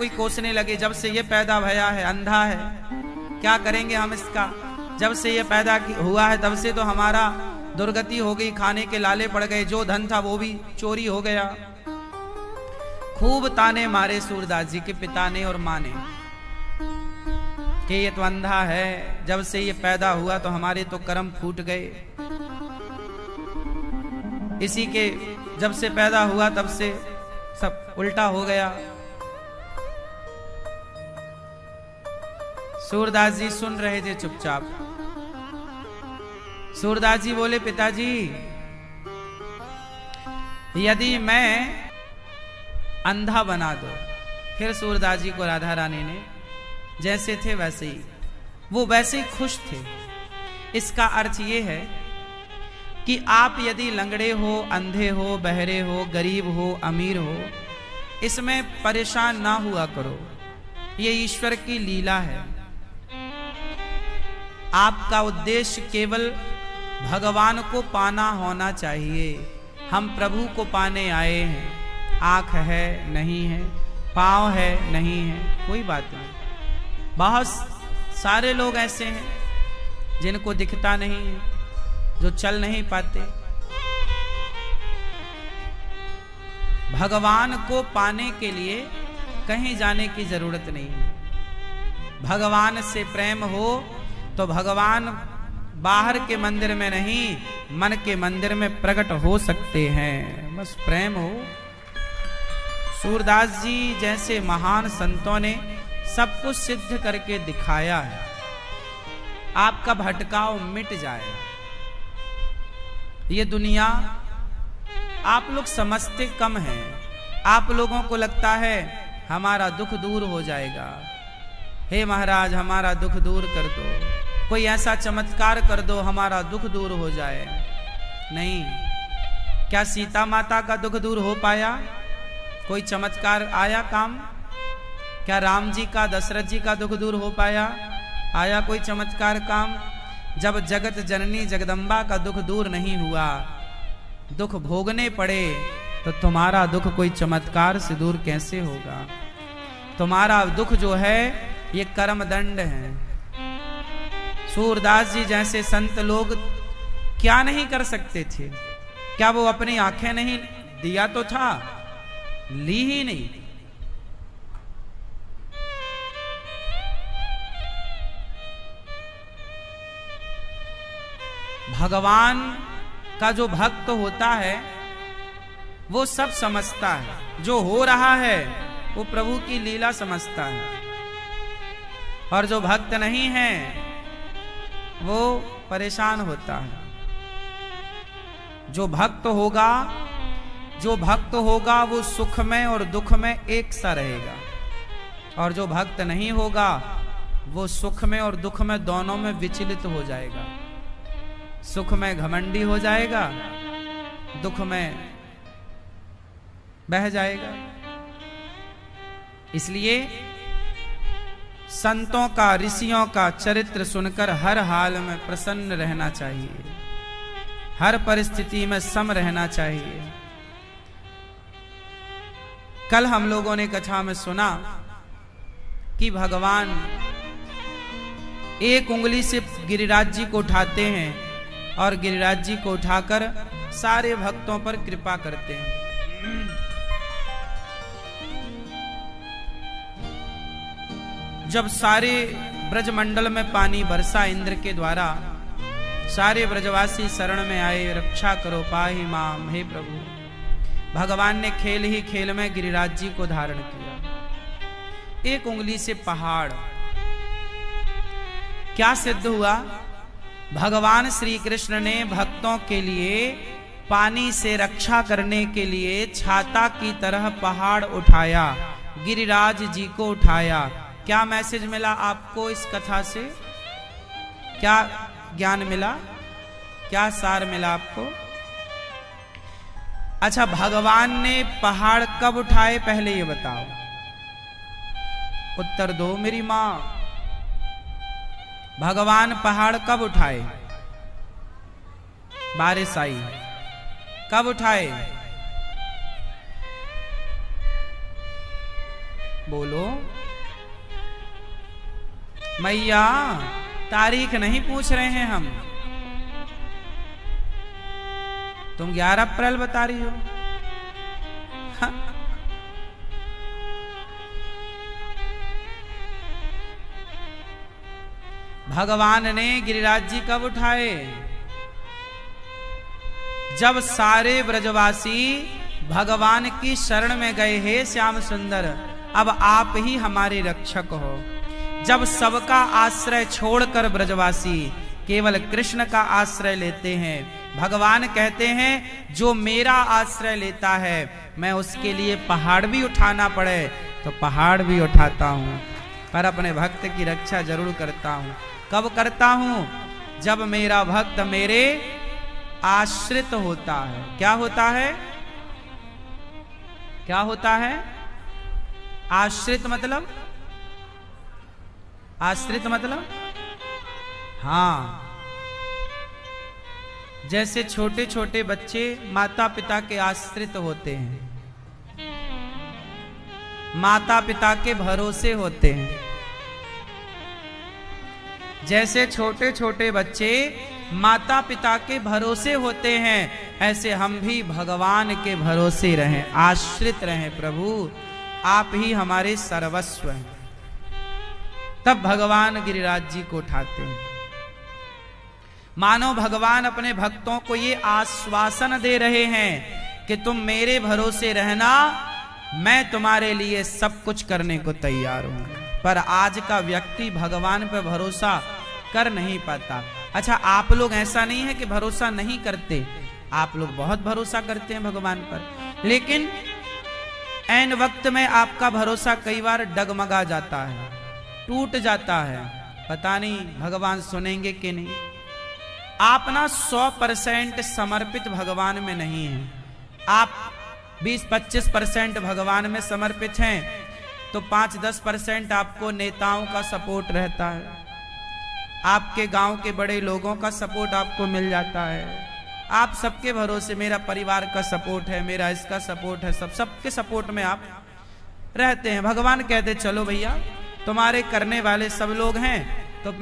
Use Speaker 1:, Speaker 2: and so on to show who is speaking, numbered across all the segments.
Speaker 1: कोई कोसने लगे, जब से ये पैदा भया है अंधा है, क्या करेंगे हम इसका, जब से ये पैदा हुआ है तब से तो हमारा दुर्गति हो गई, खाने के लाले पड़ गए, जो धन था वो भी चोरी हो गया। खूब ताने मारे सूरदास जी के पिता ने और माँ ने कि ये तो अंधा है, जब से ये पैदा हुआ तो हमारे तो कर्म फूट गए, इसी के जब से पैदा हुआ तब से सब उल्टा हो गया। सूरदास जी सुन रहे थे चुपचाप। सूरदास जी बोले, पिताजी यदि मैं अंधा बना दो। फिर सूरदास जी को राधा रानी ने जैसे थे वैसे ही, वो वैसे ही खुश थे। इसका अर्थ ये है कि आप यदि लंगड़े हो, अंधे हो, बहरे हो, गरीब हो, अमीर हो, इसमें परेशान ना हुआ करो, ये ईश्वर की लीला है। आपका उद्देश्य केवल भगवान को पाना होना चाहिए। हम प्रभु को पाने आए हैं, आंख है नहीं है, पांव है नहीं है, कोई बात नहीं। बहुत सारे लोग ऐसे हैं जिनको दिखता नहीं है, जो चल नहीं पाते। भगवान को पाने के लिए कहीं जाने की जरूरत नहीं है। भगवान से प्रेम हो तो भगवान बाहर के मंदिर में नहीं, मन के मंदिर में प्रकट हो सकते हैं, बस प्रेम हो। सूरदास जी जैसे महान संतों ने सब कुछ सिद्ध करके दिखाया है। आपका भटकाव मिट जाए। ये दुनिया आप लोग समझते कम हैं। आप लोगों को लगता है हमारा दुख दूर हो जाएगा, हे महाराज हमारा दुख दूर कर दो, कोई ऐसा चमत्कार कर दो हमारा दुख दूर हो जाए। नहीं, क्या सीता माता का दुख दूर हो पाया? कोई चमत्कार आया काम? क्या राम जी का, दशरथ जी का दुख दूर हो पाया? आया कोई चमत्कार काम? जब जगत जननी जगदम्बा का दुख दूर नहीं हुआ, दुख भोगने पड़े, तो तुम्हारा दुख कोई चमत्कार से दूर कैसे होगा? तुम्हारा दुख जो है ये कर्म दंड है। सूरदास जी जैसे संत लोग क्या नहीं कर सकते थे? क्या वो अपनी आंखें नहीं दिया तो था? ली ही नहीं। भगवान का जो भक्त होता है वो सब समझता है, जो हो रहा है वो प्रभु की लीला समझता है। और जो भक्त नहीं है वो परेशान होता है। जो भक्त होगा वो सुख में और दुख में एक सा रहेगा, और जो भक्त नहीं होगा वो सुख में और दुख में दोनों में विचलित हो जाएगा। सुख में घमंडी हो जाएगा, दुख में बह जाएगा। इसलिए संतों का, ऋषियों का चरित्र सुनकर हर हाल में प्रसन्न रहना चाहिए, हर परिस्थिति में सम रहना चाहिए। कल हम लोगों ने कथा में सुना कि भगवान एक उंगली से गिरिराज जी को उठाते हैं और गिरिराज जी को उठाकर सारे भक्तों पर कृपा करते हैं। जब सारे ब्रजमंडल में पानी बरसा इंद्र के द्वारा, सारे ब्रजवासी शरण में आए, रक्षा करो पाहि माम, हे प्रभु। भगवान ने खेल ही खेल में गिरिराज जी को धारण किया। एक उंगली से पहाड़। क्या सिद्ध हुआ? भगवान श्री कृष्ण ने भक्तों के लिए पानी से रक्षा करने के लिए छाता की तरह पहाड़ उठाया, गिरिराज जी को उठाया। क्या मैसेज मिला आपको इस कथा से? क्या ज्ञान मिला? क्या सार मिला आपको? अच्छा, भगवान ने पहाड़ कब उठाए पहले ये बताओ, उत्तर दो मेरी मां। भगवान पहाड़ कब उठाए? बारिश आई, कब उठाए? बोलो मैया, तारीख नहीं पूछ रहे हैं हम, तुम 11 अप्रैल बता रही हो। हाँ? भगवान ने गिरिराज जी कब उठाए? जब सारे ब्रजवासी भगवान की शरण में गए, हे श्याम सुंदर अब आप ही हमारे रक्षक हो। जब सबका आश्रय छोड़कर ब्रजवासी केवल कृष्ण का आश्रय लेते हैं, भगवान कहते हैं जो मेरा आश्रय लेता है मैं उसके लिए पहाड़ भी उठाना पड़े तो पहाड़ भी उठाता हूं, पर अपने भक्त की रक्षा जरूर करता हूं। कब करता हूं? जब मेरा भक्त मेरे आश्रित होता है। क्या होता है? क्या होता है? आश्रित मतलब? आश्रित मतलब हाँ, जैसे छोटे छोटे बच्चे माता पिता के आश्रित होते हैं, माता पिता के भरोसे होते हैं। जैसे छोटे छोटे बच्चे माता पिता के भरोसे होते हैं, ऐसे हम भी भगवान के भरोसे रहें, आश्रित रहें। प्रभु आप ही हमारे सर्वस्व हैं। तब भगवान गिरिराज जी को उठाते हैं। मानो भगवान अपने भक्तों को ये आश्वासन दे रहे हैं कि तुम मेरे भरोसे रहना, मैं तुम्हारे लिए सब कुछ करने को तैयार हूं। पर आज का व्यक्ति भगवान पर भरोसा कर नहीं पाता। अच्छा, आप लोग ऐसा नहीं है कि भरोसा नहीं करते, आप लोग बहुत भरोसा करते हैं भगवान पर, लेकिन ऐन वक्त में आपका भरोसा कई बार डगमगा जाता है, टूट जाता है। पता नहीं भगवान सुनेंगे कि नहीं। आप ना 100% समर्पित भगवान में नहीं हैं। आप 20-25% भगवान में समर्पित हैं, तो 5-10% आपको नेताओं का सपोर्ट रहता है, आपके गांव के बड़े लोगों का सपोर्ट आपको मिल जाता है। आप सबके भरोसे, मेरा परिवार का सपोर्ट है, मेरा इसका सपोर्ट है, सबके सपोर्ट में आप रहते हैं। भगवान कहते चलो भैया तुम्हारे करने वाले सब लोग हैं, तो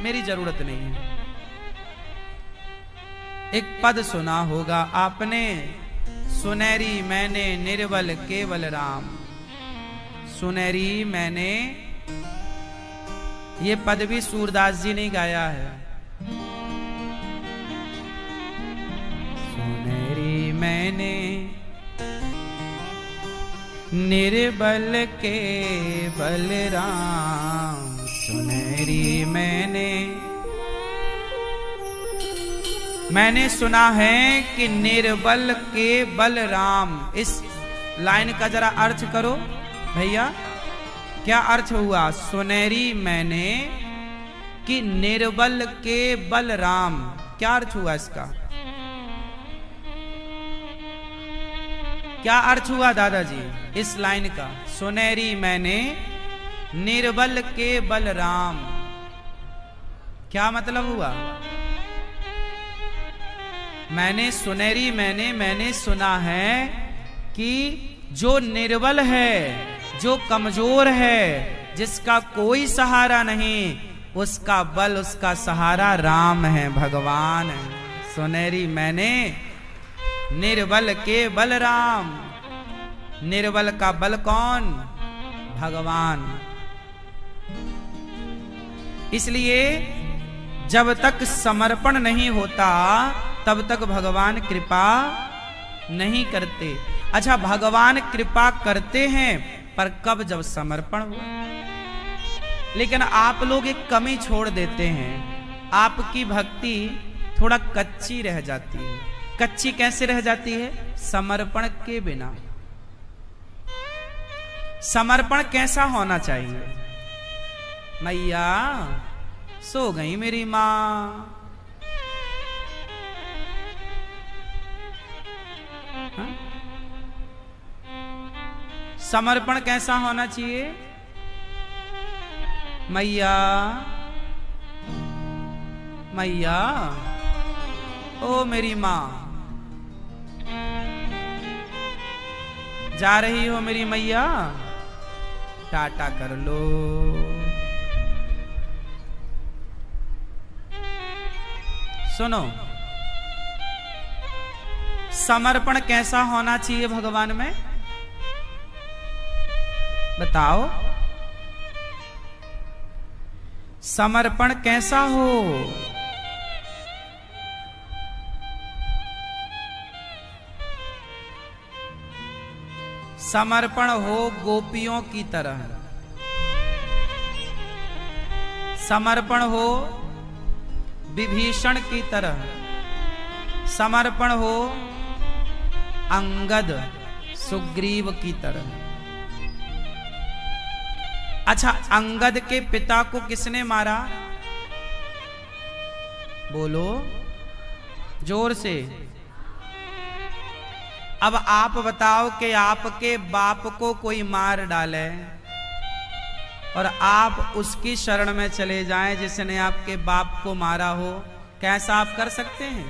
Speaker 1: मेरी जरूरत नहीं है। एक पद सुना होगा आपने, सुनहरी मैंने निर्बल केवल राम। सुनहरी मैंने, ये पद भी सूरदास जी ने गाया है। सुनहरी मैंने निर्बल केवल राम। सुनहरी मैंने सुना है कि निर्बल के बल राम। इस लाइन का जरा अर्थ करो भैया, क्या अर्थ हुआ? सुनहरी मैंने कि निर्बल के बल राम, क्या अर्थ हुआ इसका? क्या अर्थ हुआ दादाजी इस लाइन का? सुनहरी मैंने निर्बल के बल राम, क्या मतलब हुआ? मैंने सुनहरी मैंने सुना है कि जो निर्बल है, जो कमजोर है, जिसका कोई सहारा नहीं, उसका बल, उसका सहारा राम है, भगवान है। सुनहरी मैंने निर्बल के बल राम। निर्बल का बल कौन? भगवान। इसलिए जब तक समर्पण नहीं होता तब तक भगवान कृपा नहीं करते। अच्छा, भगवान कृपा करते हैं पर कब? जब समर्पण हो। लेकिन आप लोग एक कमी छोड़ देते हैं, आपकी भक्ति थोड़ा कच्ची रह जाती है। कच्ची कैसे रह जाती है? समर्पण के बिना। समर्पण कैसा होना चाहिए? मैया सो गई मेरी मां, समर्पण कैसा होना चाहिए? मैया मैया ओ मेरी मां, जा रही हो मेरी मैया? टाटा कर लो। सुनो, समर्पण कैसा होना चाहिए भगवान में, बताओ। समर्पण कैसा हो? समर्पण हो गोपियों की तरह, समर्पण हो विभीषण की तरह, समर्पण हो अंगद सुग्रीव की तरह। अच्छा, अंगद के पिता को किसने मारा? बोलो जोर से। अब आप बताओ कि आपके बाप को कोई मार डाले और आप उसकी शरण में चले जाएं जिसने आपके बाप को मारा हो, कैसा आप कर सकते हैं?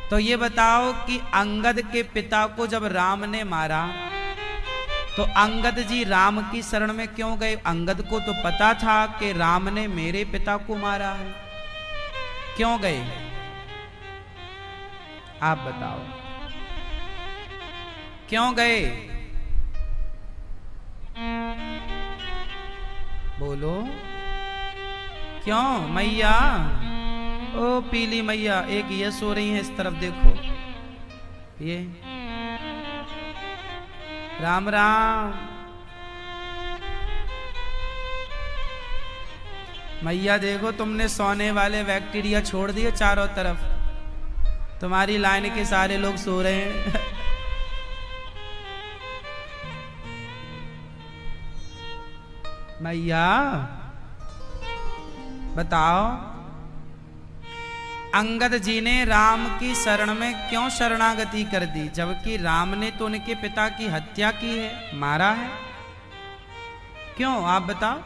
Speaker 1: तो ये बताओ कि अंगद के पिता को जब राम ने मारा तो अंगद जी राम की शरण में क्यों गए? अंगद को तो पता था कि राम ने मेरे पिता को मारा है, क्यों गए? आप बताओ, क्यों गए? बोलो क्यों? मैया, ओ पीली मैया, एक ये सो रही है, इस तरफ देखो, ये राम राम। मैया देखो, तुमने सोने वाले बैक्टीरिया छोड़ दिए चारों तरफ, तुम्हारी लाइन के सारे लोग सो रहे हैं। मैया बताओ, अंगद जी ने राम की शरण में क्यों शरणागति कर दी, जबकि राम ने तो उनके पिता की हत्या की है, मारा है? क्यों आप बताओ?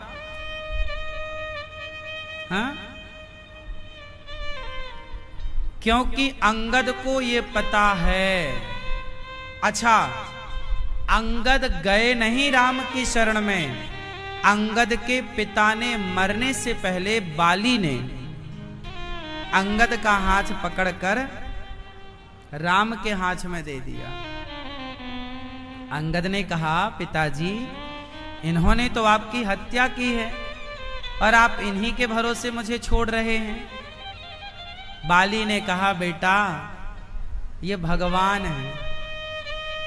Speaker 1: हाँ? क्योंकि अंगद को ये पता है। अच्छा, अंगद गए नहीं राम की शरण में, अंगद के पिता ने मरने से पहले बाली ने अंगद का हाथ पकड़कर राम के हाथ में दे दिया। अंगद ने कहा, पिताजी इन्होंने तो आपकी हत्या की है और आप इन्हीं के भरोसे मुझे छोड़ रहे हैं। बाली ने कहा, बेटा ये भगवान है,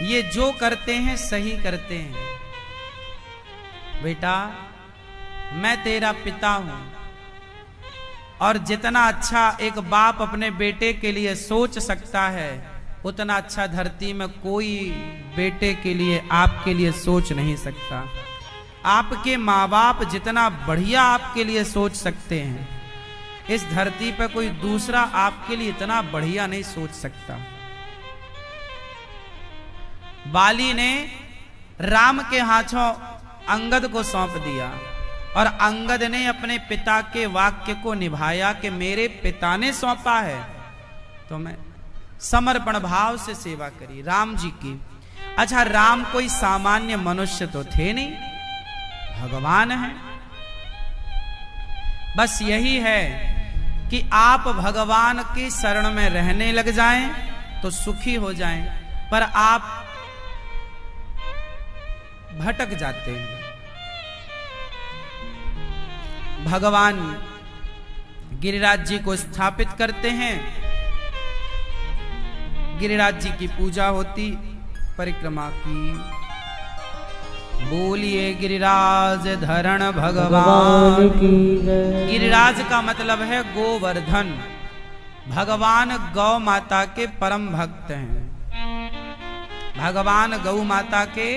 Speaker 1: ये जो करते हैं सही करते हैं। बेटा मैं तेरा पिता हूं और जितना अच्छा एक बाप अपने बेटे के लिए सोच सकता है, उतना अच्छा धरती में कोई बेटे के लिए, आपके लिए सोच नहीं सकता। आपके माँ बाप जितना बढ़िया आपके लिए सोच सकते हैं, इस धरती पर कोई दूसरा आपके लिए इतना बढ़िया नहीं सोच सकता। बाली ने राम के हाथों अंगद को सौंप दिया और अंगद ने अपने पिता के वाक्य को निभाया कि मेरे पिता ने सौंपा है तो मैं समर्पण भाव से सेवा करी राम जी की। अच्छा, राम कोई सामान्य मनुष्य तो थे नहीं, भगवान है। बस यही है कि आप भगवान की शरण में रहने लग जाएं तो सुखी हो जाएं, पर आप भटक जाते हैं। भगवान गिरिराज जी को स्थापित करते हैं, गिरिराज जी की पूजा होती, परिक्रमा की। बोलिए गिरिराज धरण भगवान की। गिरिराज का मतलब है गोवर्धन। भगवान गौ माता के परम भक्त हैं, भगवान गौ माता के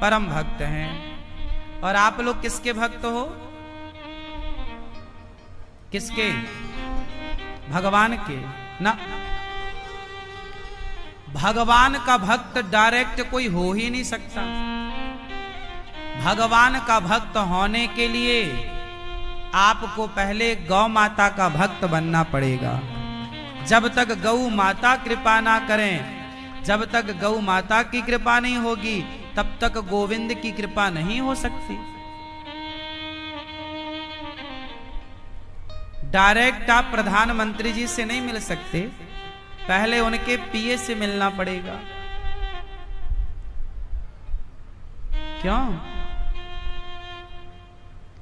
Speaker 1: परम भक्त हैं। और आप लोग किसके भक्त हो? किसके? भगवान के ना। भगवान का भक्त डायरेक्ट कोई हो ही नहीं सकता। भगवान का भक्त होने के लिए आपको पहले गौ माता का भक्त बनना पड़ेगा। जब तक गौ माता कृपा ना करें, जब तक गौ माता की कृपा नहीं होगी, तब तक गोविंद की कृपा नहीं हो सकती। डायरेक्ट आप प्रधानमंत्री जी से नहीं मिल सकते, पहले उनके पीए से मिलना पड़ेगा। क्यों?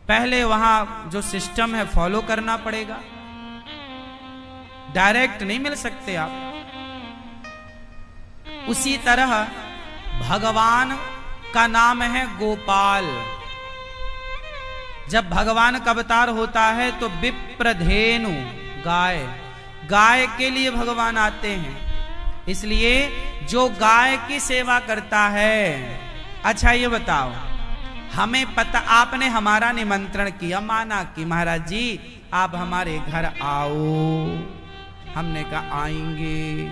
Speaker 1: पहले वहां जो सिस्टम है फॉलो करना पड़ेगा, डायरेक्ट नहीं मिल सकते आप। उसी तरह भगवान का नाम है गोपाल। जब भगवान का अवतार होता है तो विप्रधेनु गाय, गाय के लिए भगवान आते हैं। इसलिए जो गाय की सेवा करता है, अच्छा ये बताओ, हमें पता, आपने हमारा निमंत्रण किया, माना कि महाराज जी आप हमारे घर आओ, हमने कहा आएंगे,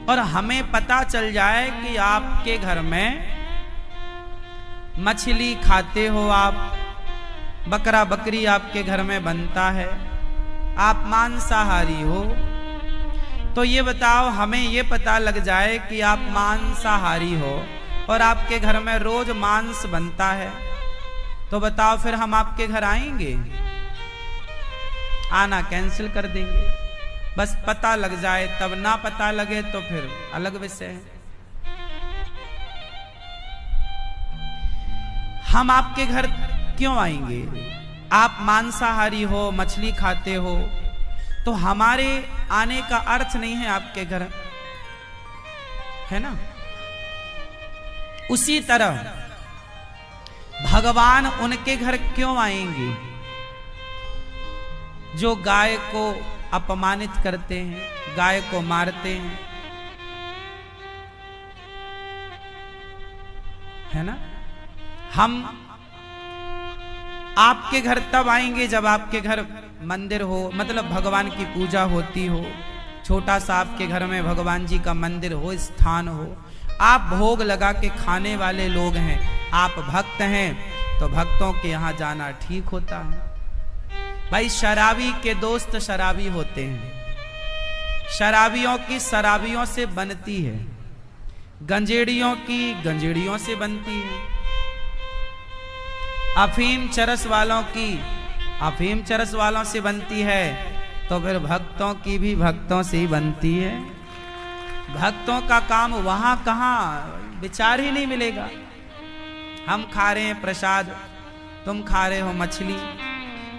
Speaker 1: और हमें पता चल जाए कि आपके घर में मछली खाते हो आप, बकरा बकरी आपके घर में बनता है, आप मांसाहारी हो, तो ये बताओ, हमें ये पता लग जाए कि आप मांसाहारी हो और आपके घर में रोज मांस बनता है, तो बताओ फिर हम आपके घर आएंगे? आना कैंसिल कर देंगे। बस पता लग जाए तब, ना पता लगे तो फिर अलग विषय है। हम आपके घर क्यों आएंगे? आप मांसाहारी हो, मछली खाते हो, तो हमारे आने का अर्थ नहीं है आपके घर, है ना? उसी तरह भगवान उनके घर क्यों आएंगे जो गाय को अपमानित करते हैं, गाय को मारते हैं, है ना? हम आपके घर तब आएंगे जब आपके घर मंदिर हो, मतलब भगवान की पूजा होती हो, छोटा सा आपके घर में भगवान जी का मंदिर हो, स्थान हो, आप भोग लगा के खाने वाले लोग हैं, आप भक्त हैं, तो भक्तों के यहाँ जाना ठीक होता है। भाई शराबी के दोस्त शराबी होते हैं, शराबियों की शराबियों से बनती है, गंजेड़ियों की गंजेड़ियों से बनती है, अफीम चरस वालों की अफीम चरस वालों से बनती है, तो फिर भक्तों की भी भक्तों से ही बनती है। भक्तों का काम वहां कहां, विचार ही नहीं मिलेगा। हम खा रहे हैं प्रसाद, तुम खा रहे हो मछली,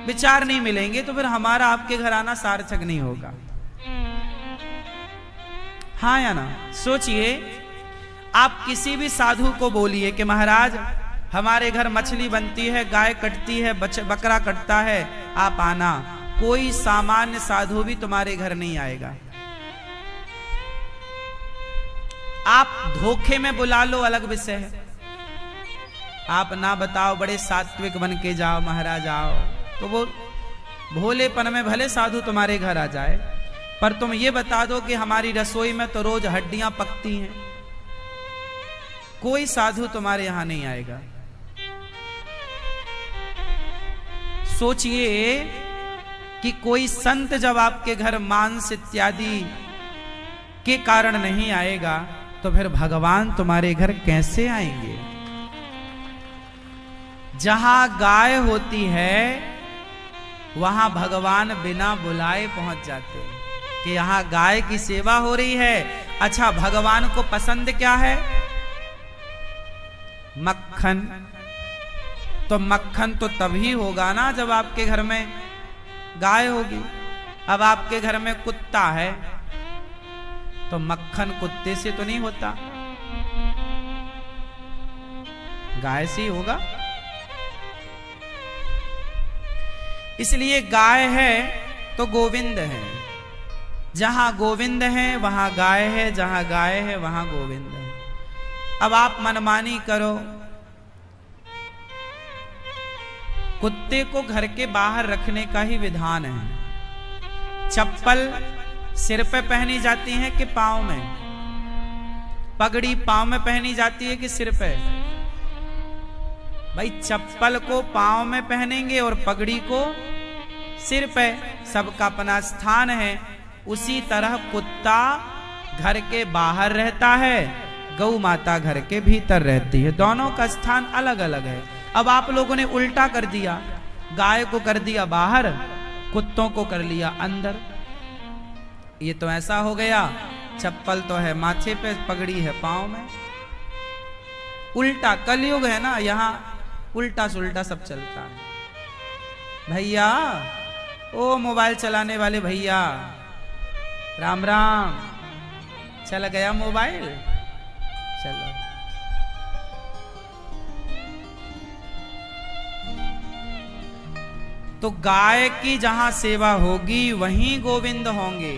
Speaker 1: विचार नहीं मिलेंगे, तो फिर हमारा आपके घर आना सार्थक नहीं होगा। हाँ या ना? सोचिए, आप किसी भी साधु को बोलिए कि महाराज हमारे घर मछली बनती है, गाय कटती है, बकरा कटता है, आप आना, कोई सामान्य साधु भी तुम्हारे घर नहीं आएगा। आप धोखे में बुला लो, अलग विषय है। आप ना बताओ, बड़े सात्विक बन के जाओ, महाराज आओ, तो वो भोलेपन में भले साधु तुम्हारे घर आ जाए, पर तुम ये बता दो कि हमारी रसोई में तो रोज हड्डियां पकती हैं, कोई साधु तुम्हारे यहां नहीं आएगा। सोचिए कि कोई संत जब आपके घर मांस इत्यादि के कारण नहीं आएगा, तो फिर भगवान तुम्हारे घर कैसे आएंगे? जहां गाय होती है वहां भगवान बिना बुलाए पहुंच जाते हैं कि यहां गाय की सेवा हो रही है। अच्छा, भगवान को पसंद क्या है? मक्खन। तो मक्खन तो तभी होगा ना जब आपके घर में गाय होगी। अब आपके घर में कुत्ता है तो मक्खन कुत्ते से तो नहीं होता, गाय से ही होगा। इसलिए गाय है तो गोविंद है, जहां गोविंद है वहां गाय है, जहां गाय है वहां गोविंद है। अब आप मनमानी करो, कुत्ते को घर के बाहर रखने का ही विधान है। चप्पल सिर पे पहनी जाती है कि पांव में? पगड़ी पांव में पहनी जाती है कि सिर पे? भाई चप्पल को पांव में पहनेंगे और पगड़ी को सिर पे, सबका अपना स्थान है। उसी तरह कुत्ता घर के बाहर रहता है, गौ माता घर के भीतर रहती है। दोनों का स्थान अलग अलग है। अब आप लोगों ने उल्टा कर दिया, गाय को कर दिया बाहर, कुत्तों को कर लिया अंदर। ये तो ऐसा हो गया, चप्पल तो है माथे पे, पगड़ी है पांव में। उल्टा कलयुग है ना, यहाँ उल्टा सुल्टा सब चलता है। भैया, ओ मोबाइल चलाने वाले भैया, राम राम। चल गया मोबाइल, चलो। तो गाय की जहां सेवा होगी वहीं गोविंद होंगे।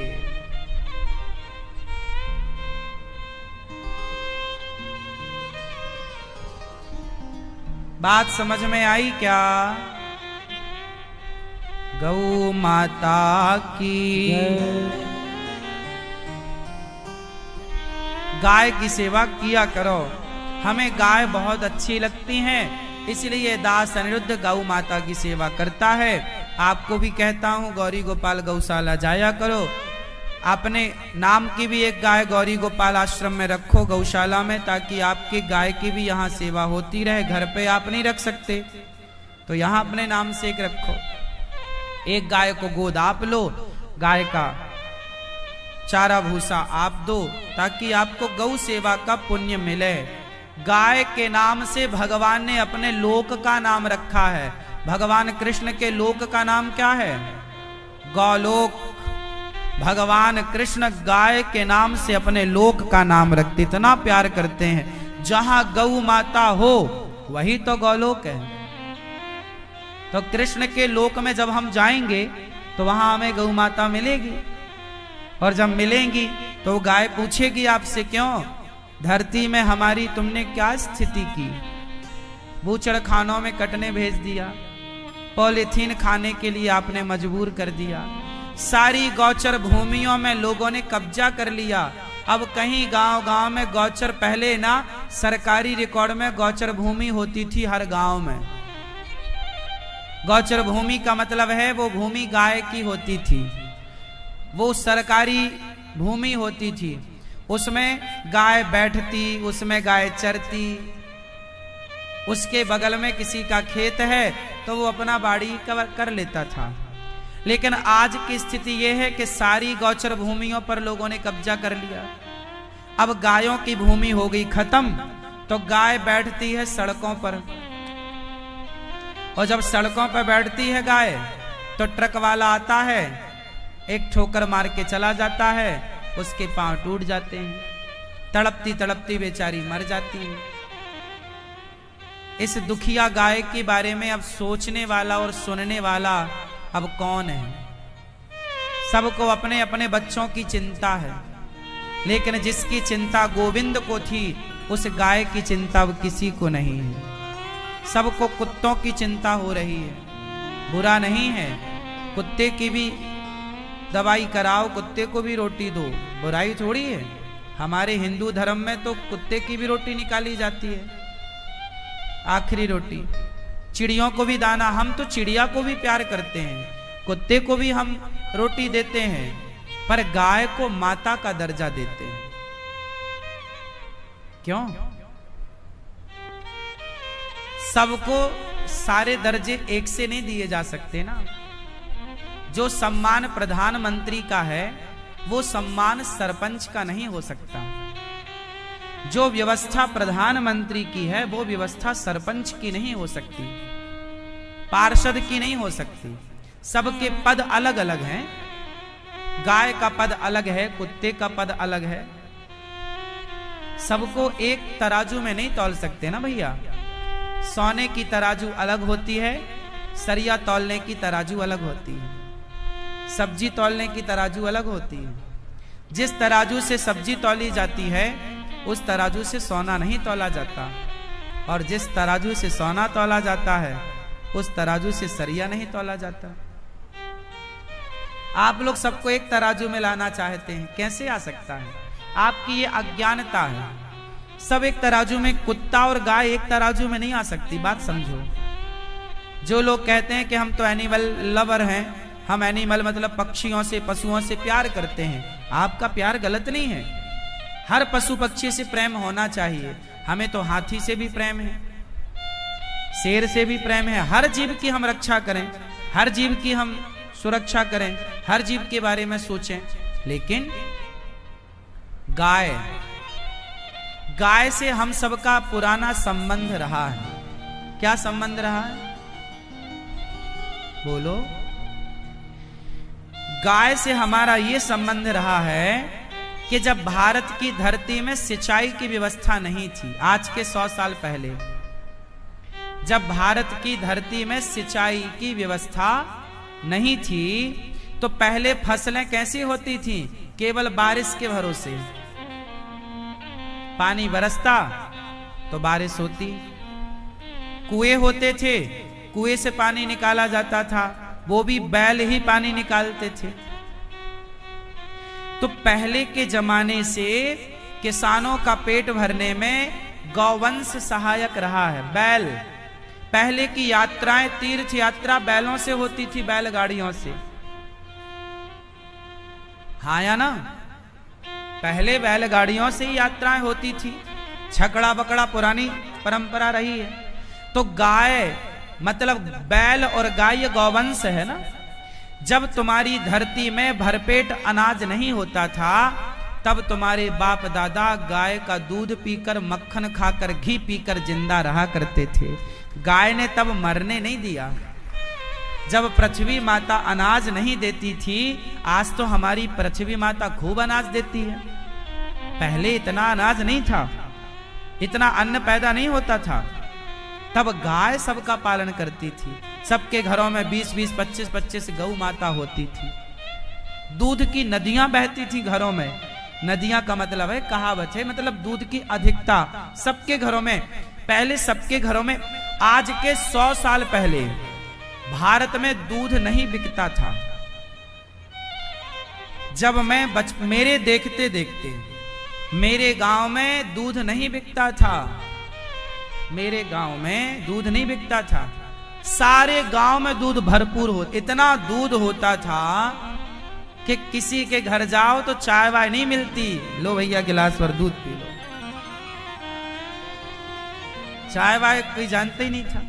Speaker 1: बात समझ में आई क्या? गौ माता की गाय की सेवा किया करो। हमें गाय बहुत अच्छी लगती हैं, इसलिए दास अनिरुद्ध गौ माता की सेवा करता है। आपको भी कहता हूं गौरी गोपाल गौशाला जाया करो। अपने नाम की भी एक गाय गौरी गोपाल आश्रम में रखो गौशाला में, ताकि आपकी गाय की भी यहाँ सेवा होती रहे। घर पे आप नहीं रख सकते तो यहाँ अपने नाम से एक रखो। एक गाय को गोद आप लो, गाय का चारा भूसा आप दो, ताकि आपको गौ सेवा का पुण्य मिले। गाय के नाम से भगवान ने अपने लोक का नाम रखा है। भगवान कृष्ण के लोक का नाम क्या है? गौलोक। भगवान कृष्ण गाय के नाम से अपने लोक का नाम रखते, इतना प्यार करते हैं। जहां गौ माता हो वही तो गौलोक है। तो कृष्ण के लोक में जब हम जाएंगे तो वहां हमें गौ माता मिलेगी, और जब मिलेंगी तो गाय पूछेगी आपसे, क्यों धरती में हमारी तुमने क्या स्थिति की? बूचड़ खानों में कटने भेज दिया, पॉलीथीन खाने के लिए आपने मजबूर कर दिया, सारी गौचर भूमियों में लोगों ने कब्जा कर लिया। अब कहीं गांव गांव में गौचर, पहले ना सरकारी रिकॉर्ड में गौचर भूमि होती थी हर गांव में। गौचर भूमि का मतलब है वो भूमि गाय की होती थी, वो सरकारी भूमि होती थी। उसमें गाय बैठती, उसमें गाय चरती। उसके बगल में किसी का खेत है तो वो अपना बाड़ी कर लेता था। लेकिन आज की स्थिति यह है कि सारी गौचर भूमियों पर लोगों ने कब्जा कर लिया। अब गायों की भूमि हो गई खत्म, तो गाय बैठती है सड़कों पर, और जब सड़कों पर बैठती है गाय तो ट्रक वाला आता है, एक ठोकर मार के चला जाता है, उसके पांव टूट जाते हैं, तड़पती तड़पती बेचारी मर जाती है। इस दुखिया गाय के बारे में अब सोचने वाला और सुनने वाला अब कौन है? सबको अपने अपने बच्चों की चिंता है, लेकिन जिसकी चिंता गोविंद को थी उस गाय की चिंता अब किसी को नहीं है। सबको कुत्तों की चिंता हो रही है। बुरा नहीं है, कुत्ते की भी दवाई कराओ, कुत्ते को भी रोटी दो, बुराई थोड़ी है। हमारे हिंदू धर्म में तो कुत्ते की भी रोटी निकाली जाती है, आखिरी रोटी। चिड़ियों को भी दाना, हम तो चिड़िया को भी प्यार करते हैं, कुत्ते को भी हम रोटी देते हैं, पर गाय को माता का दर्जा देते हैं। क्यों? सबको सारे दर्जे एक से नहीं दिए जा सकते ना। जो सम्मान प्रधानमंत्री का है वो सम्मान सरपंच का नहीं हो सकता। जो व्यवस्था प्रधानमंत्री की है वो व्यवस्था सरपंच की नहीं हो सकती, पार्षद की नहीं हो सकती। सबके पद अलग अलग हैं। गाय का पद अलग है, कुत्ते का पद अलग है। सबको एक तराजू में नहीं तौल सकते ना भैया। सोने की तराजू अलग होती है, सरिया तौलने की तराजू अलग होती है, सब्जी तौलने की तराजू अलग होती है। जिस तराजू से सब्जी तौली जाती है उस तराजू से सोना नहीं तौला जाता, और जिस तराजू से सोना तौला जाता है उस तराजू से सरिया नहीं तौला जाता। आप लोग सबको एक तराजू में लाना चाहते हैं, कैसे आ सकता है? आपकी ये अज्ञानता है। सब एक तराजू में, कुत्ता और गाय एक तराजू में नहीं आ सकती। बात समझो। जो लोग कहते हैं कि हम तो एनिमल लवर हैं, हम एनिमल मतलब पक्षियों से, पशुओं से प्यार करते हैं, आपका प्यार गलत नहीं है। हर पशु पक्षी से प्रेम होना चाहिए। हमें तो हाथी से भी प्रेम है, शेर से भी प्रेम है। हर जीव की हम रक्षा करें, हर जीव की हम सुरक्षा करें, हर जीव के बारे में सोचें। लेकिन गाय से हम सबका पुराना संबंध रहा है। क्या संबंध रहा है? बोलो। गाय से हमारा ये संबंध रहा है कि जब भारत की धरती में सिंचाई की व्यवस्था नहीं थी, आज के 100 साल पहले, जब भारत की धरती में सिंचाई की व्यवस्था नहीं थी, तो पहले फसलें कैसी होती थी? केवल बारिश के भरोसे। पानी बरसता तो बारिश होती, कुएं होते थे, कुएं से पानी निकाला जाता था, वो भी बैल ही पानी निकालते थे। तो पहले के जमाने से किसानों का पेट भरने में गौवंश सहायक रहा है। बैल, पहले की यात्राएं, तीर्थ यात्रा बैलों से होती थी, बैलगाड़ियों से। हाँ या ना? पहले बैलगाड़ियों से ही यात्राएं होती थी। छकड़ा बकड़ा पुरानी परंपरा रही है। तो गाय मतलब बैल और गाय गौवंश है ना। जब तुम्हारी धरती में भरपेट अनाज नहीं होता था, तब तुम्हारे बाप दादा गाय का दूध पीकर, मक्खन खाकर, घी पीकर जिंदा रहा करते थे। गाय ने तब मरने नहीं दिया। जब पृथ्वी माता अनाज नहीं देती थी, आज तो हमारी पृथ्वी माता खूब अनाज देती है। पहले इतना अनाज नहीं था, इतना अन्न पैदा नहीं होता था। तब गाय सबका पालन करती थी। सबके घरों में 20-20, 25-25 गौ माता होती थी। दूध की नदियां बहती थी घरों में। नदियां का मतलब है, कहावत है, मतलब दूध की अधिकता सबके घरों में। पहले सबके घरों में, आज के 100 साल पहले भारत में दूध नहीं बिकता था। जब मैं मेरे देखते देखते मेरे गांव में दूध नहीं बिकता था। मेरे गांव में दूध नहीं बिकता था। सारे गांव में दूध भरपूर हो, इतना दूध होता था कि किसी के घर जाओ तो चाय वाय नहीं मिलती। लो भैया गिलास भर दूध पी लो। चाय वाय कोई जानते ही नहीं था।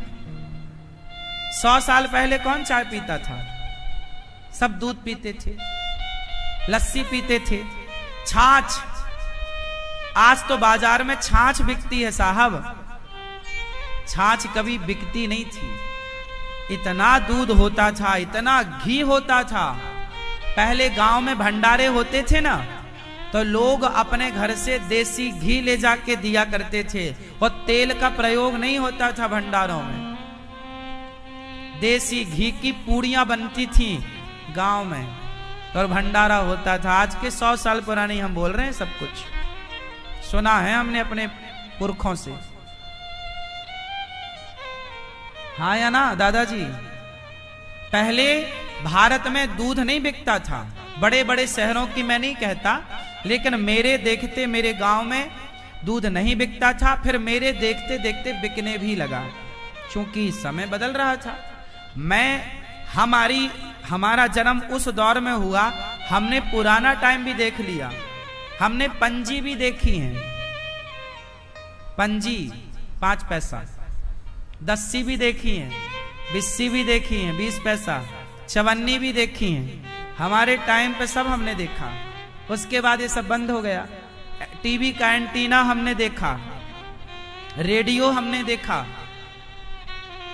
Speaker 1: 100 साल पहले कौन चाय पीता था? सब दूध पीते थे, लस्सी पीते थे, छाछ। आज तो बाजार में छाछ बिकती है साहब, छाछ कभी बिकती नहीं थी। इतना दूध होता था, इतना घी होता था। पहले गांव में भंडारे होते थे ना, तो लोग अपने घर से देसी घी ले जाके दिया करते थे, और तेल का प्रयोग नहीं होता था भंडारों में। देसी घी की पूड़ियां बनती थी गांव में, और भंडारा होता था। आज के 100 साल पुरानी हम बोल रहे हैं, सब कुछ सुना है हमने अपने पुरखों से। हाँ या ना दादाजी? पहले भारत में दूध नहीं बिकता था। बड़े बड़े शहरों की मैं नहीं कहता, लेकिन मेरे देखते मेरे गांव में दूध नहीं बिकता था। फिर मेरे देखते देखते बिकने भी लगा, क्योंकि समय बदल रहा था। हमारा जन्म उस दौर में हुआ, हमने पुराना टाइम भी देख लिया। हमने पंजी भी देखी है। पंजी 5 पैसा, दस्सी भी देखी है, बिस्सी भी देखी है 20 पैसा, चवन्नी भी देखी है। हमारे टाइम पे सब हमने देखा। उसके बाद ये सब बंद हो गया। टीवी का एंटीना हमने देखा, रेडियो हमने देखा।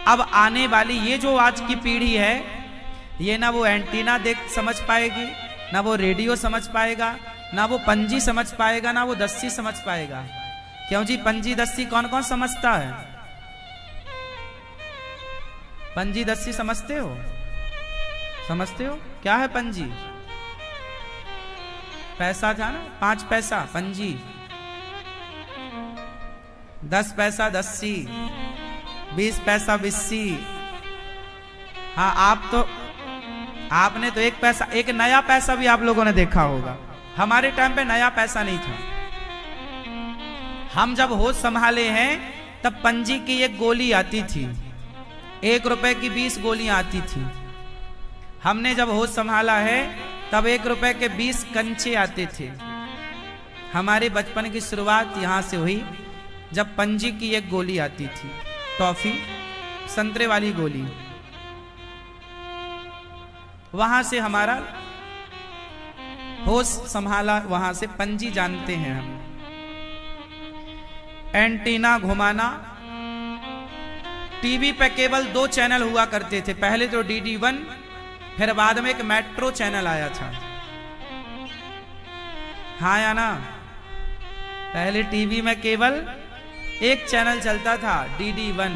Speaker 1: अब आने वाली ये जो आज की पीढ़ी है, ये ना वो एंटीना देख समझ पाएगी, ना वो रेडियो समझ पाएगा, ना वो पंजी समझ पाएगा, ना वो दस्सी समझ पाएगा। क्यों जी? पंजी दस्सी कौन कौन समझता है? पंजी दस्सी समझते हो? समझते हो क्या है पंजी? पैसा था ना, 5 पैसा पंजी, 10 पैसा दस्सी, 20 पैसा बिस्सी। हाँ, आपने तो 1 पैसा, एक नया पैसा भी आप लोगों ने देखा होगा। हमारे टाइम पे नया पैसा नहीं था। हम जब होश संभाले हैं, तब पंजी की एक गोली आती थी, 1 रुपए की 20 गोलियां आती थी। हमने जब होश संभाला है, तब 1 रुपए के 20 कंचे आते थे। हमारे बचपन की शुरुआत यहाँ से हुई, जब पंजी की एक गोली आती थी, टॉफी, संतरे वाली गोली, वहां से हमारा होश संभाला, वहां से पंजी जानते हैं हम। एंटीना घुमाना, टीवी पे केवल 2 चैनल हुआ करते थे, पहले तो DD1, फिर बाद में एक मेट्रो चैनल आया था। हाँ या ना? पहले टीवी में केवल एक चैनल चलता था, DD1।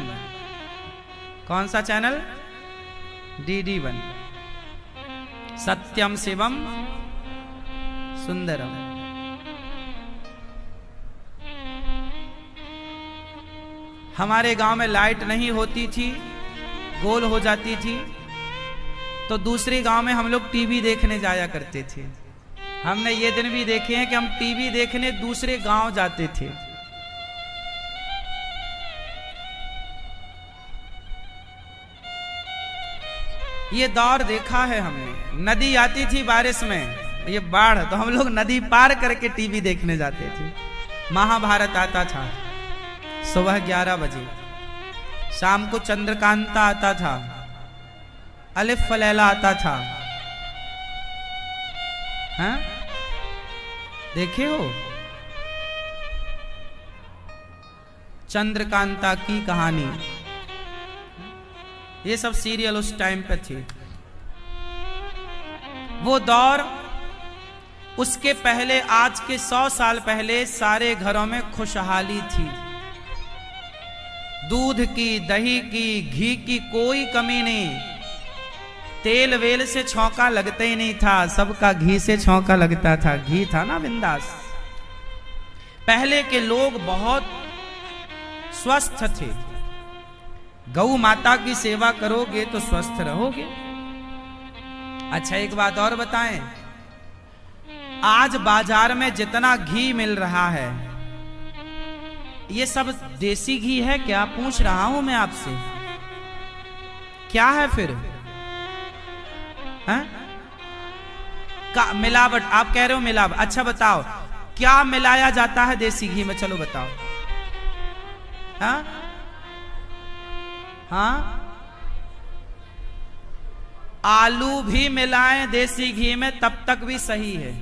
Speaker 1: कौन सा चैनल? DD1। सत्यम शिवम सुंदरम। हमारे गांव में लाइट नहीं होती थी, गोल हो जाती थी, तो दूसरे गांव में हम लोग टीवी देखने जाया करते थे। हमने ये दिन भी देखे हैं कि हम टीवी देखने दूसरे गांव जाते थे। ये दौर देखा है हमने। नदी आती थी बारिश में, ये बाढ़, तो हम लोग नदी पार करके टीवी देखने जाते थे। महाभारत आता था सुबह 11 बजे, शाम को चंद्रकांता आता था, अलिफ फलैला आता था। हाँ, देखे हो चंद्रकांता की कहानी? ये सब सीरियल उस टाइम पे थे। वो दौर, उसके पहले, आज के 100 साल पहले सारे घरों में खुशहाली थी। दूध की, दही की, घी की कोई कमी नहीं। तेल वेल से छौंका लगता ही नहीं था, सबका घी से छौंका लगता था। घी था ना बिंदास। पहले के लोग बहुत स्वस्थ थे। गौ माता की सेवा करोगे तो स्वस्थ रहोगे। अच्छा, एक बात और बताएं, आज बाजार में जितना घी मिल रहा है, ये सब देसी घी है क्या? पूछ रहा हूं मैं आपसे। क्या है फिर? है? का मिलावट? आप कह रहे हो मिलावट। अच्छा बताओ, क्या मिलाया जाता है देसी घी में? चलो बताओ। हाँ हाँ, आलू भी मिलाएं देसी घी में तब तक भी सही है।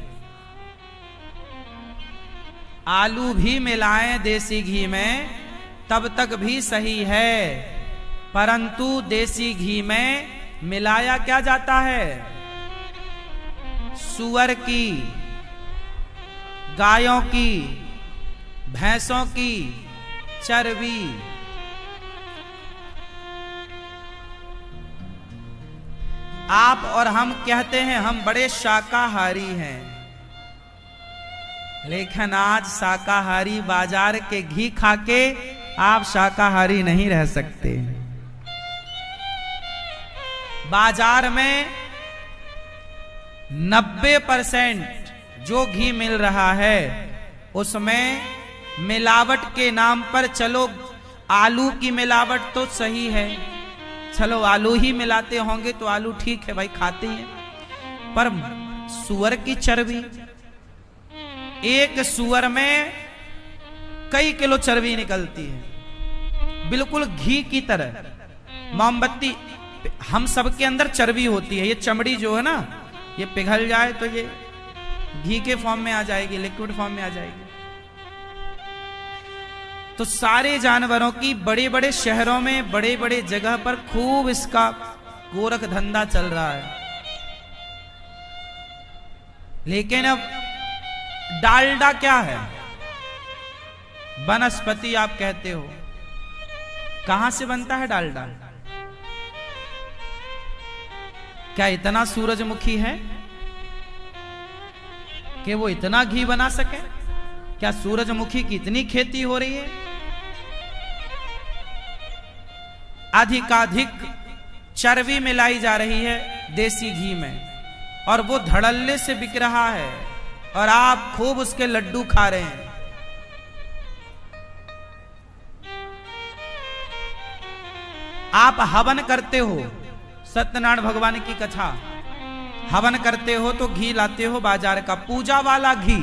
Speaker 1: आलू भी मिलाएं देसी घी में तब तक भी सही है, परंतु देसी घी में मिलाया क्या जाता है? सूअर की, गायों की, भैंसों की चर्बी। आप और हम कहते हैं हम बड़े शाकाहारी हैं, लेकिन आज शाकाहारी बाजार के घी खाके आप शाकाहारी नहीं रह सकते। बाजार में 90% जो घी मिल रहा है उसमें मिलावट के नाम पर, चलो आलू की मिलावट तो सही है, चलो आलू ही मिलाते होंगे तो आलू ठीक है भाई, खाते हैं, पर सूअर की चर्बी, एक सूअर में कई किलो चर्बी निकलती है, बिल्कुल घी की तरह। मोमबत्ती, हम सबके अंदर चर्बी होती है, ये चमड़ी जो है ना, ये पिघल जाए तो ये घी के फॉर्म में आ जाएगी, लिक्विड फॉर्म में आ जाएगी। तो सारे जानवरों की बड़े बड़े शहरों में, बड़े बड़े जगह पर खूब इसका गोरख धंधा चल रहा है। लेकिन अब डालडा क्या है? वनस्पति आप कहते हो, कहां से बनता है डालडा? क्या इतना सूरजमुखी है कि वो इतना घी बना सके? क्या सूरजमुखी की इतनी खेती हो रही है? अधिकाधिक चर्बी मिलाई जा रही है देसी घी में, और वो धड़ल्ले से बिक रहा है, और आप खूब उसके लड्डू खा रहे हैं। आप हवन करते हो, सत्यनारायण भगवान की कथा हवन करते हो तो घी लाते हो बाजार का, पूजा वाला घी,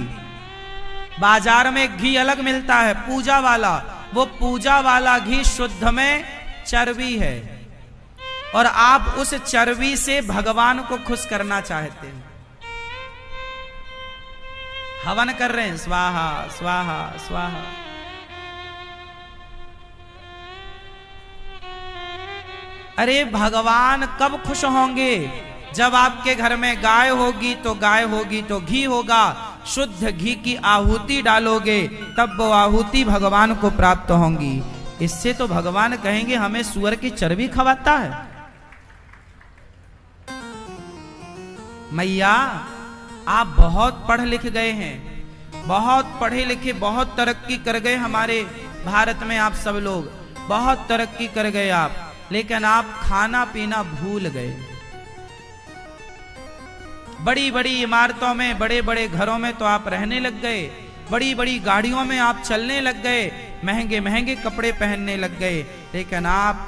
Speaker 1: बाजार में घी अलग मिलता है पूजा वाला, वो पूजा वाला घी शुद्ध में चर्बी है, और आप उस चर्बी से भगवान को खुश करना चाहते हैं। हवन कर रहे हैं, स्वाहा स्वाहा स्वाहा। अरे भगवान कब खुश होंगे? जब आपके घर में गाय होगी तो गाय होगी तो घी होगा, शुद्ध घी की आहुति डालोगे तब वो आहुति भगवान को प्राप्त होंगी। इससे तो भगवान कहेंगे हमें सुअर की चर्बी खवाता है। मैया आप बहुत पढ़ लिख गए हैं, बहुत पढ़े लिखे, बहुत तरक्की कर गए। हमारे भारत में आप सब लोग बहुत तरक्की कर गए आप, लेकिन आप खाना पीना भूल गए। बड़ी बड़ी इमारतों में, बड़े बड़े घरों में तो आप रहने लग गए, बड़ी बड़ी गाड़ियों में आप चलने लग गए, महंगे महंगे कपड़े पहनने लग गए, लेकिन आप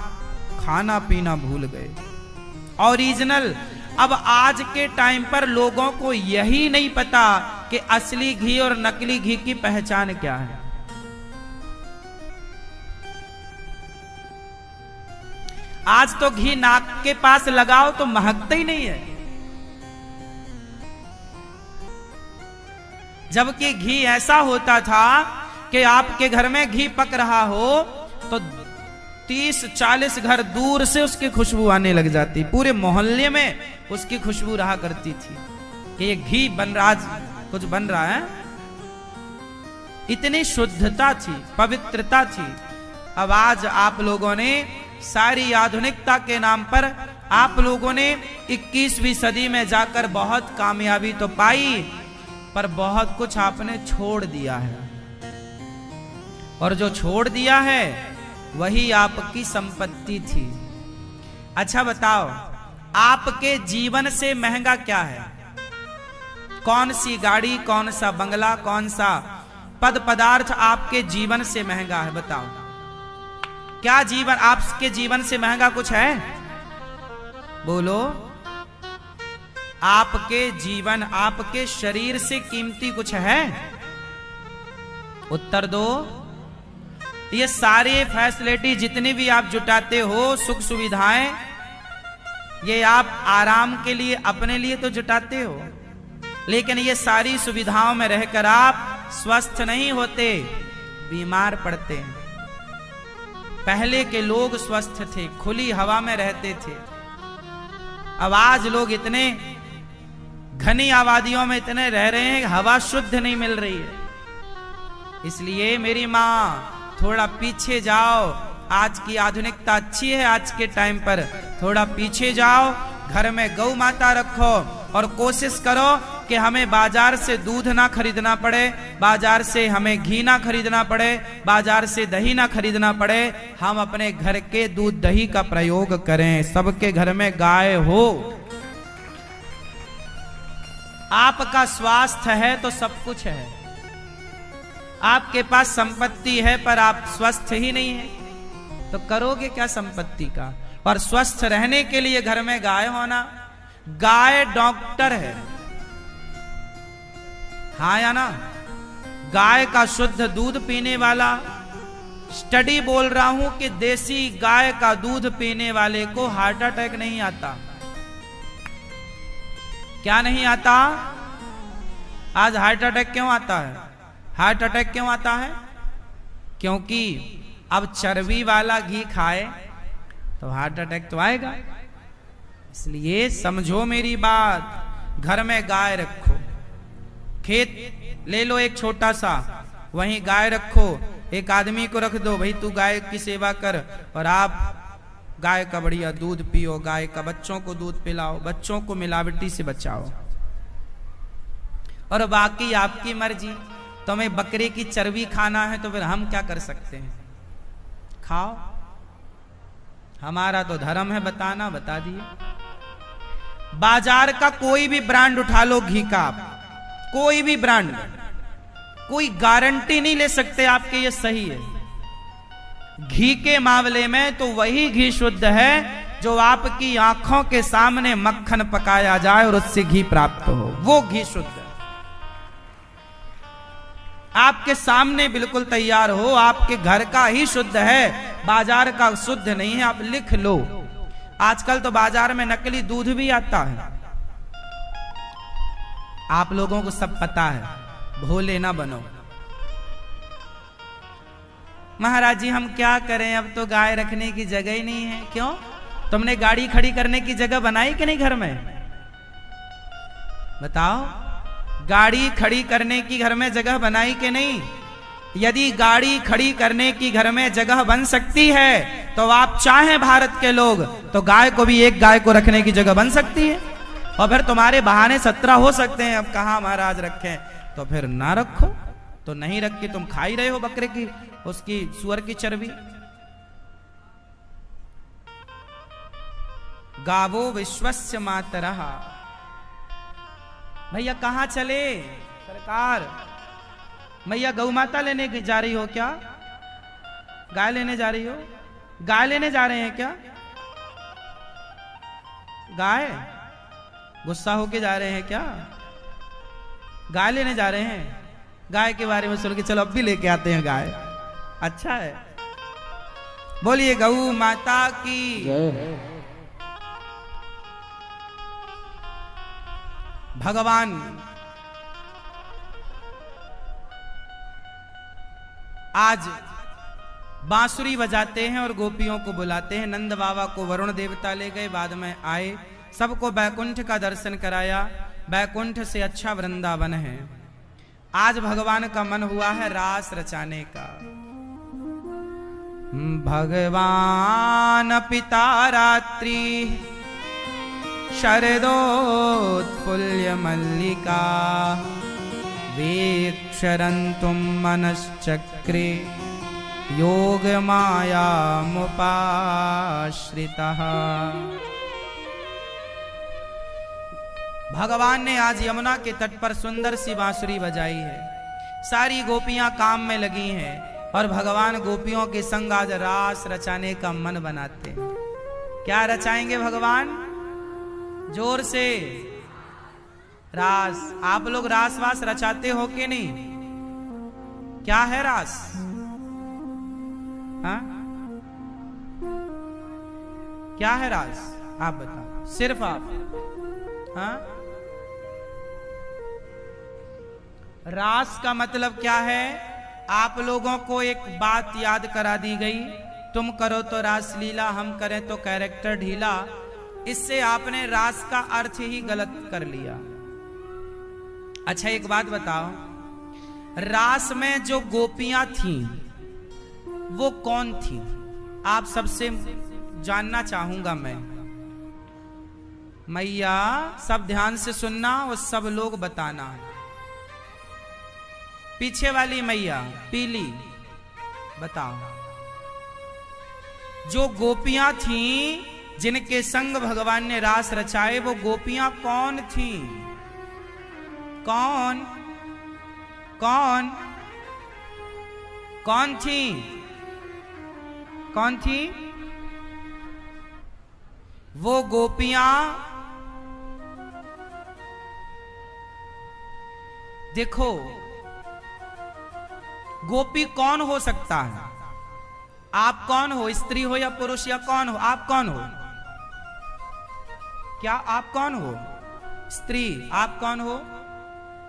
Speaker 1: खाना पीना भूल गए ओरिजिनल। अब आज के टाइम पर लोगों को यही नहीं पता कि असली घी और नकली घी की पहचान क्या है। आज तो घी नाक के पास लगाओ तो महकता ही नहीं है, जबकि घी ऐसा होता था कि आपके घर में घी पक रहा हो तो 30-40 घर दूर से उसकी खुशबू आने लग जाती, पूरे मोहल्ले में उसकी खुशबू रहा करती थी कि ये घी बन रहा, कुछ बन रहा है। इतनी शुद्धता थी, पवित्रता थी। अब आज आप लोगों ने सारी आधुनिकता के नाम पर आप लोगों ने 21वीं सदी में जाकर बहुत कामयाबी तो पाई, पर बहुत कुछ आपने छोड़ दिया है, और जो छोड़ दिया है वही आपकी संपत्ति थी। अच्छा बताओ, आपके जीवन से महंगा क्या है? कौन सी गाड़ी, कौन सा बंगला, कौन सा पद पदार्थ आपके जीवन से महंगा है? बताओ, क्या जीवन, आपके जीवन से महंगा कुछ है? बोलो। आपके जीवन, आपके शरीर से कीमती कुछ है? उत्तर दो। ये सारे फैसिलिटी जितनी भी आप जुटाते हो, सुख सुविधाएं, ये आप आराम के लिए, अपने लिए तो जुटाते हो, लेकिन ये सारी सुविधाओं में रहकर आप स्वस्थ नहीं होते, बीमार पड़ते हैं। पहले के लोग स्वस्थ थे, खुली हवा में रहते थे। अब आज लोग इतने घनी आबादियों में इतने रह रहे हैं, हवा शुद्ध नहीं मिल रही है। इसलिए मेरी माँ, थोड़ा पीछे जाओ। आज की आधुनिकता अच्छी है, आज के टाइम पर थोड़ा पीछे जाओ, घर में गौ माता रखो और कोशिश करो कि हमें बाजार से दूध ना खरीदना पड़े, बाजार से हमें घी ना खरीदना पड़े, बाजार से दही ना खरीदना पड़े। हम अपने घर के दूध दही का प्रयोग करें। सबके घर में गाय हो। आपका स्वास्थ्य है तो सब कुछ है। आपके पास संपत्ति है पर आप स्वस्थ ही नहीं है, तो करोगे क्या संपत्ति का? और स्वस्थ रहने के लिए घर में गाय होना, गाय डॉक्टर है, हाँ या ना? गाय का शुद्ध दूध पीने वाला, स्टडी बोल रहा हूं कि देसी गाय का दूध पीने वाले को हार्ट अटैक नहीं आता। क्या नहीं आता? आज हार्ट अटैक क्यों आता है? हार्ट अटैक क्यों आता है? क्योंकि अब चर्बी वाला घी खाए तो हार्ट अटैक तो आएगा। इसलिए समझो मेरी बात, घर में गाय रखो, खेत ले लो एक छोटा सा, वहीं गाय रखो, एक आदमी को रख दो, भाई तू गाय की सेवा कर और आप गाय का बढ़िया दूध पियो, गाय का बच्चों को दूध पिलाओ, बच्चों को मिलावटी से बचाओ, और बाकी आपकी मर्जी। तुम्हें बकरे की चर्बी खाना है तो फिर हम क्या कर सकते हैं? खाओ, हमारा तो धर्म है बताना, बता दिए। बाजार का कोई भी ब्रांड उठा लो घी का, आप कोई भी ब्रांड, कोई गारंटी नहीं ले सकते आपके ये सही है। घी के मामले में तो वही घी शुद्ध है जो आपकी आंखों के सामने मक्खन पकाया जाए और उससे घी प्राप्त हो, वो घी शुद्ध है। आपके सामने बिल्कुल तैयार हो, आपके घर का ही शुद्ध है, बाजार का शुद्ध नहीं है, आप लिख लो। आजकल तो बाजार में नकली दूध भी आता है, आप लोगों को सब पता है, भोले ना बनो। महाराज जी हम क्या करें, अब तो गाय रखने की जगह ही नहीं है। क्यों? तुमने गाड़ी खड़ी करने की जगह बनाई कि नहीं घर में? बताओ, गाड़ी खड़ी करने की घर में जगह बनाई कि नहीं? यदि गाड़ी खड़ी करने की घर में जगह बन सकती है तो आप चाहें भारत के लोग तो गाय को भी, एक गाय को रखने की जगह बन सकती है। और फिर तुम्हारे बहाने 17 हो सकते हैं, अब कहां महाराज रखें, तो फिर ना रखो। तो नहीं रख के तुम खा ही रहे हो बकरे की, उसकी सुअर की चर्बी। गावो विश्वस्य मातरः। भैया कहां चले सरकार? भैया गौ माता लेने जा रही हो क्या? गाय लेने जा रही हो? गाय लेने जा रहे हैं क्या? गाय गुस्सा होके जा रहे हैं क्या? गाय लेने जा रहे हैं? गाय के बारे में सुन के चलो अब भी लेके आते हैं गाय। अच्छा है, बोलिए गौ माता की जय। भगवान आज बांसुरी बजाते हैं और गोपियों को बुलाते हैं। नंद बाबा को वरुण देवता ले गए, बाद में आए, सबको बैकुंठ का दर्शन कराया। बैकुंठ से अच्छा वृंदावन है। आज भगवान का मन हुआ है रास रचाने का। भगवान पिता रात्रि शरदोत्फुल्य मल्लिका वीक्षरन्तुं मनश्चक्रे योग मायामुपाश्रितः। भगवान ने आज यमुना के तट पर सुंदर सी बांसुरी बजाई है। सारी गोपियां काम में लगी हैं और भगवान गोपियों के संग आज रास रचाने का मन बनाते हैं। क्या रचाएंगे भगवान? जोर से रास। आप लोग रास वास रचाते हो कि नहीं? क्या है रास? हाँ? क्या है रास? आप बताओ, सिर्फ आप। हाँ? रास का मतलब क्या है? आप लोगों को एक बात याद करा दी गई, तुम करो तो रास लीला, हम करें तो कैरेक्टर ढीला। इससे आपने रास का अर्थ ही गलत कर लिया। अच्छा एक बात बताओ, रास में जो गोपियां थीं वो कौन थीं? आप सबसे जानना चाहूंगा मैं। मैया सब ध्यान से सुनना और सब लोग बताना। पीछे वाली मैया पीली, बताओ। जो गोपियां थीं जिनके संग भगवान ने रास रचाए, वो गोपियां कौन थीं? कौन कौन कौन थी? कौन थी? वो गोपियां, देखो गोपी कौन हो सकता है? आप कौन हो? स्त्री हो या पुरुष या कौन हो? आप कौन हो? क्या आप कौन हो? स्त्री। आप कौन हो?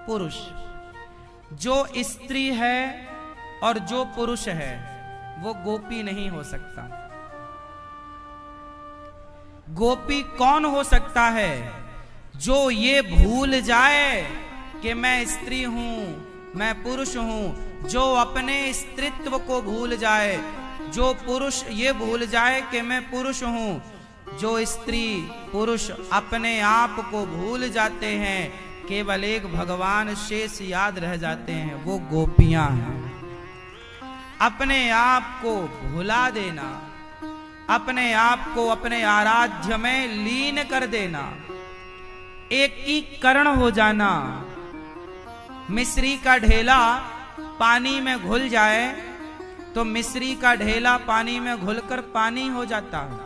Speaker 1: पुरुष। जो स्त्री है और जो पुरुष है वो गोपी नहीं हो सकता। गोपी कौन हो सकता है? जो ये भूल जाए कि मैं स्त्री हूं, मैं पुरुष हूं, जो अपने स्त्रीत्व को भूल जाए, जो पुरुष ये भूल जाए कि मैं पुरुष हूं, जो स्त्री पुरुष अपने आप को भूल जाते हैं, केवल एक भगवान शेष याद रह जाते हैं, वो गोपियां हैं। अपने आप को भुला देना, अपने आप को अपने आराध्य में लीन कर देना, एकीकरण हो जाना। मिश्री का ढेला पानी में घुल जाए तो मिश्री का ढेला पानी में घुलकर पानी हो जाता है,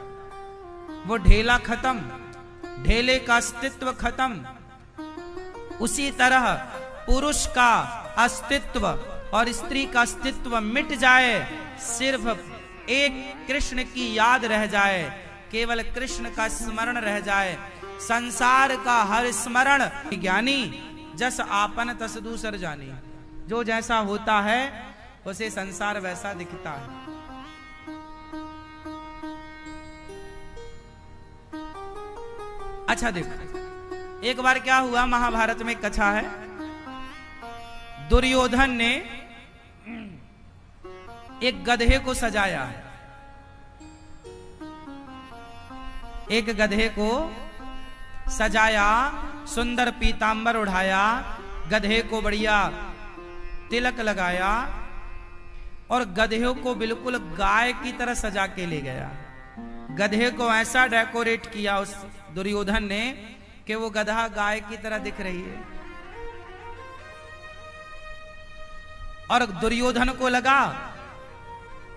Speaker 1: वो ढेला खत्म, ढेले का अस्तित्व खत्म। उसी तरह पुरुष का अस्तित्व और स्त्री का अस्तित्व मिट जाए, सिर्फ एक कृष्ण की याद रह जाए, केवल कृष्ण का स्मरण रह जाए, संसार का हर स्मरण ज्ञानी जस आपन तस दूसर जानी। जो जैसा होता है उसे संसार वैसा दिखता है। अच्छा देखो, एक बार क्या हुआ, महाभारत में कथा है, दुर्योधन ने एक गधे को सजाया, एक गधे को सजाया, सुंदर पीतांबर उठाया, गधे को बढ़िया तिलक लगाया और गधे को बिल्कुल गाय की तरह सजा के ले गया। गधे को ऐसा डेकोरेट किया उस दुर्योधन ने कि वो गधा गाय की तरह दिख रही है। और दुर्योधन को लगा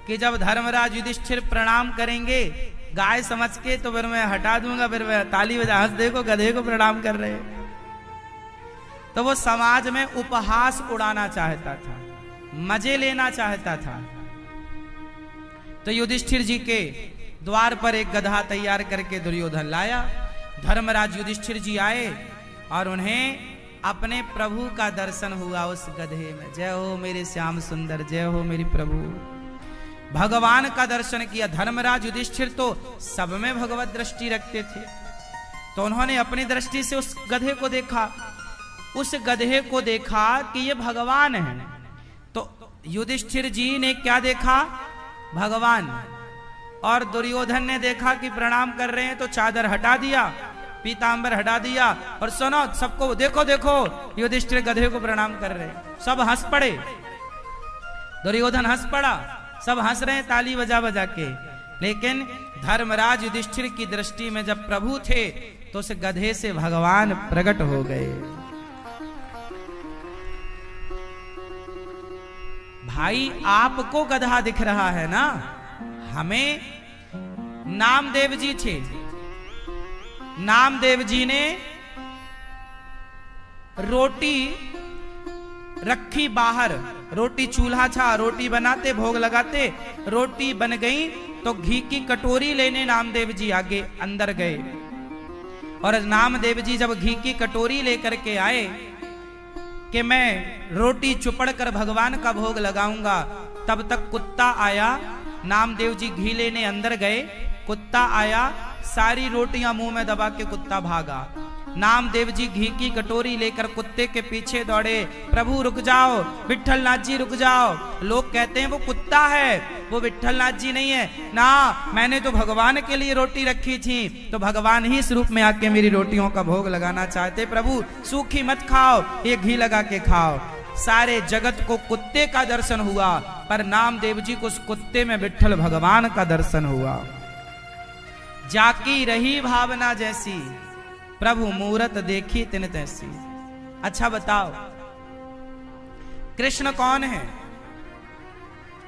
Speaker 1: कि जब धर्मराज युधिष्ठिर प्रणाम करेंगे गाय समझ के तो फिर मैं हटा दूंगा, फिर मैं ताली बजा, हंस देखो गधे को प्रणाम कर रहे हैं। तो वो समाज में उपहास उड़ाना चाहता था, मजे लेना चाहता था। तो युधिष्ठिर जी के द्वार पर एक गधा तैयार करके दुर्योधन लाया। धर्मराज युधिष्ठिर जी आए और उन्हें अपने प्रभु का दर्शन हुआ उस गधे में। जय हो मेरे श्याम सुंदर, जय हो मेरी प्रभु। भगवान का दर्शन किया। धर्मराज युधिष्ठिर तो सब में भगवत दृष्टि रखते थे, तो उन्होंने अपनी दृष्टि से उस गधे को देखा। उस गधे को देखा कि ये भगवान है। तो युधिष्ठिर जी ने क्या देखा? भगवान। और दुर्योधन ने देखा कि प्रणाम कर रहे हैं तो चादर हटा दिया, पीतांबर हटा दिया और सुनो सबको, देखो देखो युधिष्ठिर गधे को प्रणाम कर रहे हैं। सब हंस पड़े, दुर्योधन हंस पड़ा, सब हंस रहे हैं ताली बजा बजा के। लेकिन धर्मराज युधिष्ठिर की दृष्टि में जब प्रभु थे तो उस गधे से भगवान प्रकट हो गए। भाई आपको गधा दिख रहा है ना, हमें नामदेव जी थे। नामदेव जी ने रोटी रखी बाहर, रोटी चूल्हा था, रोटी बनाते भोग लगाते, रोटी बन गई तो घी की कटोरी लेने नामदेव जी आगे अंदर गए। और नामदेव जी जब घी की कटोरी लेकर के आए कि मैं रोटी चुपड़ कर भगवान का भोग लगाऊंगा, तब तक कुत्ता आया। नामदेव जी घी लेने अंदर गए, कुत्ता आया, सारी रोटियां मुंह में दबा के कुत्ता भागा। नामदेव जी घी की कटोरी लेकर कुत्ते के पीछे दौड़े, प्रभु रुक जाओ, विट्ठलनाथ जी रुक जाओ। लोग कहते हैं वो कुत्ता है, वो विट्ठलनाथ जी नहीं है ना, मैंने तो भगवान के लिए रोटी रखी थी, तो भगवान ही इस रूप में आके मेरी रोटियों का भोग लगाना चाहते। प्रभु सूखी मत खाओ, ये घी लगा के खाओ। सारे जगत को कुत्ते का दर्शन हुआ, पर नामदेव जी को उस कुत्ते में विट्ठल भगवान का दर्शन हुआ। जाकी रही भावना जैसी, प्रभु मूरत देखी तिन तैसी। अच्छा बताओ कृष्ण कौन है?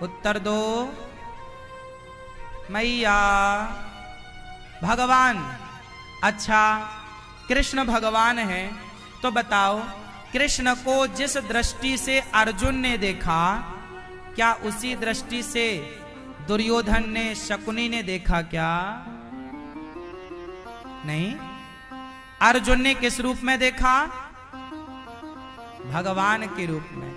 Speaker 1: उत्तर दो मैया। भगवान। अच्छा कृष्ण भगवान है तो बताओ कृष्ण को जिस दृष्टि से अर्जुन ने देखा, क्या उसी दृष्टि से दुर्योधन ने, शकुनी ने देखा क्या? नहीं। अर्जुन ने किस रूप में देखा? भगवान के रूप में।